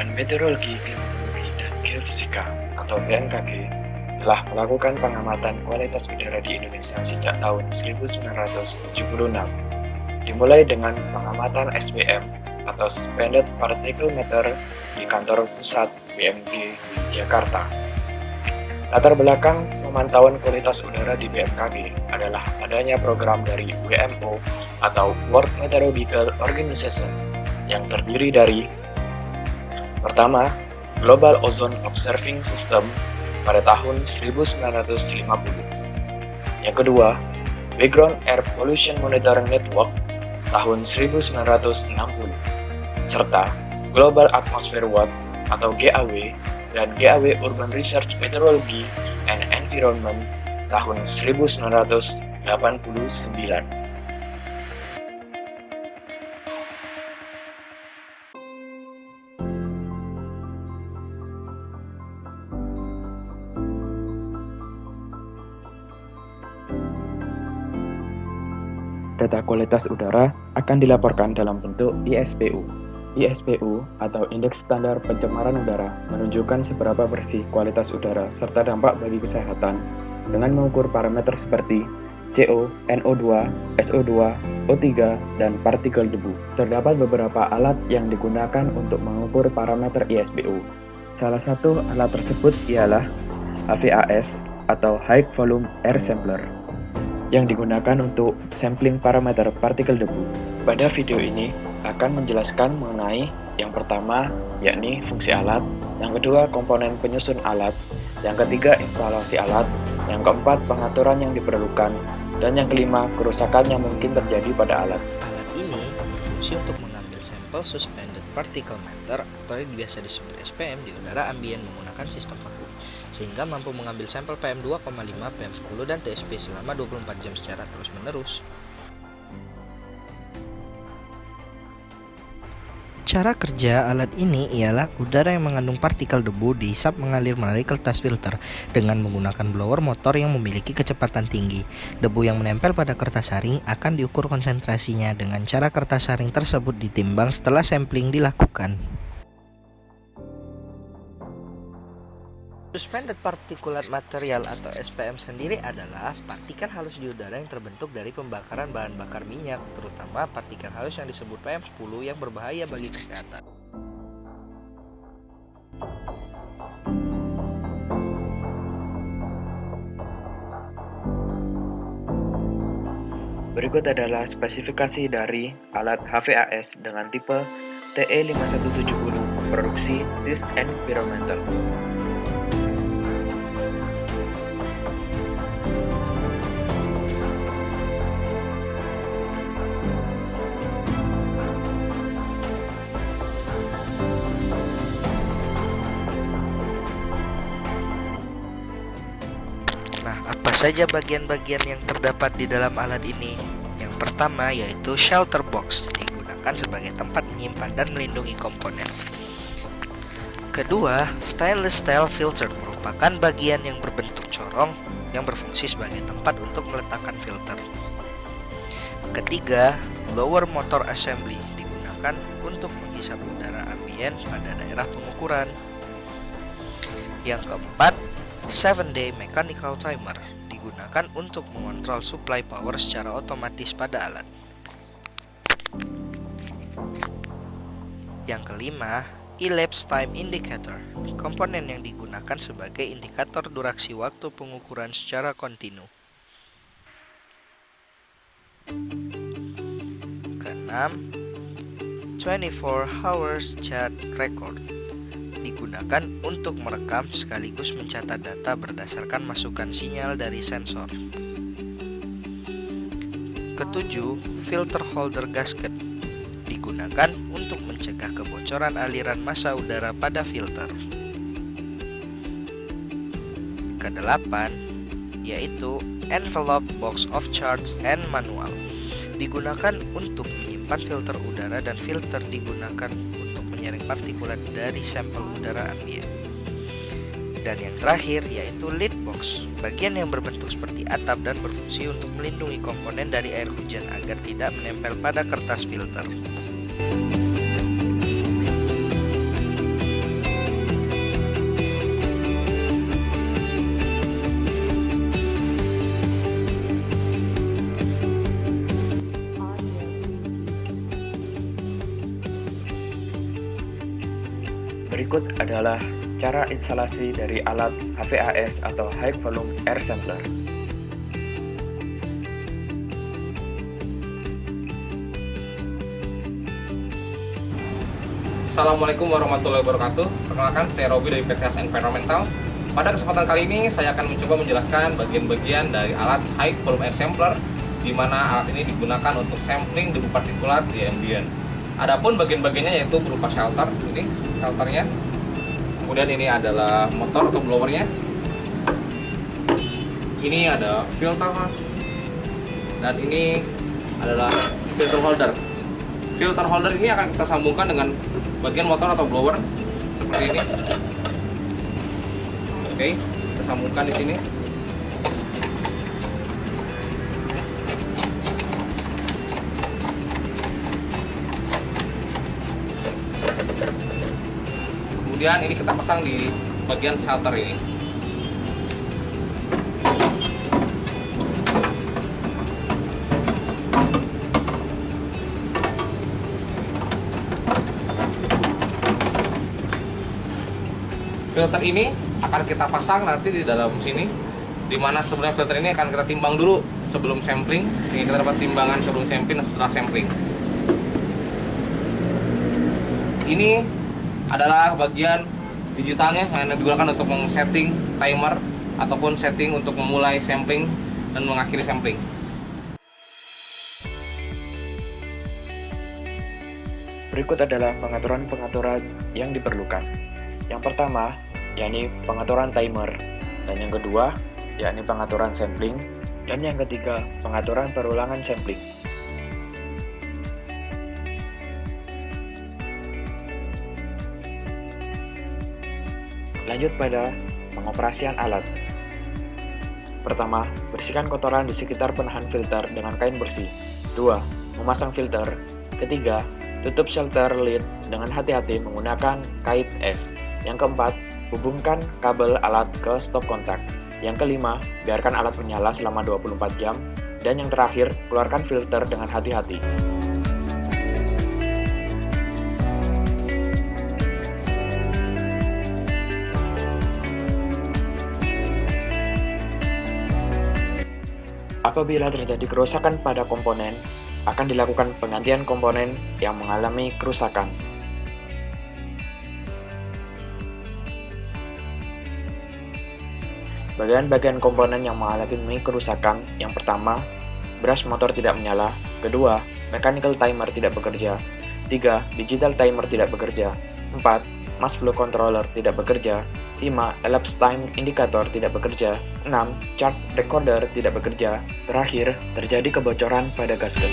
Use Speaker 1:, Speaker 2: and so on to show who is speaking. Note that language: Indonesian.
Speaker 1: Badan Meteorologi, Klimatologi, dan Geofisika atau BMKG telah melakukan pengamatan kualitas udara di Indonesia sejak tahun 1976, dimulai dengan pengamatan SPM atau Suspended Particle Meter di kantor pusat BMG Jakarta. Latar belakang pemantauan kualitas udara di BMKG adalah adanya program dari WMO atau World Meteorological Organization yang terdiri dari pertama, Global Ozone Observing System pada tahun 1950. Yang kedua, Background Air Pollution Monitoring Network tahun 1960, serta Global Atmosphere Watch atau GAW dan GAW Urban Research Meteorology and Environment tahun 1989. Data kualitas udara akan dilaporkan dalam bentuk ISPU. ISPU atau Indeks Standar Pencemaran Udara menunjukkan seberapa bersih kualitas udara serta dampak bagi kesehatan dengan mengukur parameter seperti CO, NO2, SO2, O3, dan partikel debu. Terdapat beberapa alat yang digunakan untuk mengukur parameter ISPU. Salah satu alat tersebut ialah HVAS atau High Volume Air Sampler yang digunakan untuk sampling parameter partikel debu. Pada video ini akan menjelaskan mengenai yang pertama yakni fungsi alat, yang kedua komponen penyusun alat, yang ketiga instalasi alat, yang keempat pengaturan yang diperlukan, dan yang kelima kerusakan yang mungkin terjadi pada alat.
Speaker 2: Alat ini berfungsi untuk mengambil sampel Suspended Particle Meter atau yang biasa disebut SPM di udara ambien menggunakan sistem vakum, sehingga mampu mengambil sampel PM2,5, PM10, dan TSP selama 24 jam secara terus-menerus. Cara kerja alat ini ialah udara yang mengandung partikel debu dihisap mengalir melalui kertas filter dengan menggunakan blower motor yang memiliki kecepatan tinggi. Debu yang menempel pada kertas saring akan diukur konsentrasinya dengan cara kertas saring tersebut ditimbang setelah sampling dilakukan. Suspended Particulate Material atau SPM sendiri adalah partikel halus di udara yang terbentuk dari pembakaran bahan bakar minyak, terutama partikel halus yang disebut PM10 yang berbahaya bagi kesehatan.
Speaker 1: Berikut adalah spesifikasi dari alat HVAS dengan tipe TE5170 produksi Disk Environmental.
Speaker 2: Nah, apa saja bagian-bagian yang terdapat di dalam alat ini? Yang pertama yaitu shelter box, digunakan sebagai tempat menyimpan dan melindungi komponen. Kedua, stainless steel filter merupakan bagian yang berbentuk corong yang berfungsi sebagai tempat untuk meletakkan filter. Ketiga, blower motor assembly digunakan untuk menghisap udara ambien pada daerah pengukuran. Yang keempat, 7-day mechanical timer digunakan untuk mengontrol supply power secara otomatis pada alat. Yang kelima, elapsed time indicator, komponen yang digunakan sebagai indikator durasi waktu pengukuran secara kontinu. Keenam, 24 hours chart record digunakan untuk merekam sekaligus mencatat data berdasarkan masukan sinyal dari sensor. Ketujuh, filter holder gasket digunakan untuk mencegah kebocoran aliran massa udara pada filter. Kedelapan, yaitu envelope box of charts and manual digunakan untuk menyimpan filter udara dan filter digunakan menyaring partikulat dari sampel udara ambien. Dan yang terakhir yaitu lid box, bagian yang berbentuk seperti atap dan berfungsi untuk melindungi komponen dari air hujan agar tidak menempel pada kertas filter.
Speaker 1: Berikut adalah cara instalasi dari alat HVAS atau High Volume Air Sampler.
Speaker 3: Assalamualaikum warahmatullahi wabarakatuh. Perkenalkan, saya Robi dari PTS Environmental. Pada kesempatan kali ini saya akan mencoba menjelaskan bagian-bagian dari alat High Volume Air Sampler, di mana alat ini digunakan untuk sampling debu partikulat di ambient. Adapun bagian-bagiannya yaitu berupa shelter, ini shelternya. Kemudian ini adalah motor atau blowernya. Ini ada filter, dan ini adalah filter holder. Filter holder ini akan kita sambungkan dengan bagian motor atau blower seperti ini. Oke, kita sambungkan di sini. Kemudian ini kita pasang di bagian shelter ini. Filter ini akan kita pasang nanti di dalam sini, dimana sebenarnya filter ini akan kita timbang dulu sebelum sampling, sehingga kita dapat timbangan sebelum sampling dan setelah sampling. Ini adalah bagian digitalnya yang digunakan untuk setting timer ataupun setting untuk memulai sampling dan mengakhiri sampling.
Speaker 1: Berikut adalah pengaturan-pengaturan yang diperlukan. Yang pertama, yakni pengaturan timer, dan yang kedua, yakni pengaturan sampling, dan yang ketiga, pengaturan perulangan sampling. Lanjut pada pengoperasian alat. Pertama, bersihkan kotoran di sekitar penahan filter dengan kain bersih. 2. Memasang filter. Ketiga, tutup shelter lid dengan hati-hati menggunakan kait es. Yang keempat, hubungkan kabel alat ke stop kontak. Yang kelima, biarkan alat menyala selama 24 jam. Dan yang terakhir, keluarkan filter dengan hati-hati. Apabila terjadi kerusakan pada komponen, akan dilakukan penggantian komponen yang mengalami kerusakan. Bagian-bagian komponen yang mengalami kerusakan: yang pertama, brush motor tidak menyala. Kedua, mechanical timer tidak bekerja. 3. Digital timer tidak bekerja. 4. Mass flow controller tidak bekerja. 5. Elapsed time indicator tidak bekerja. 6. Chart recorder tidak bekerja. Terakhir, terjadi kebocoran pada gasket.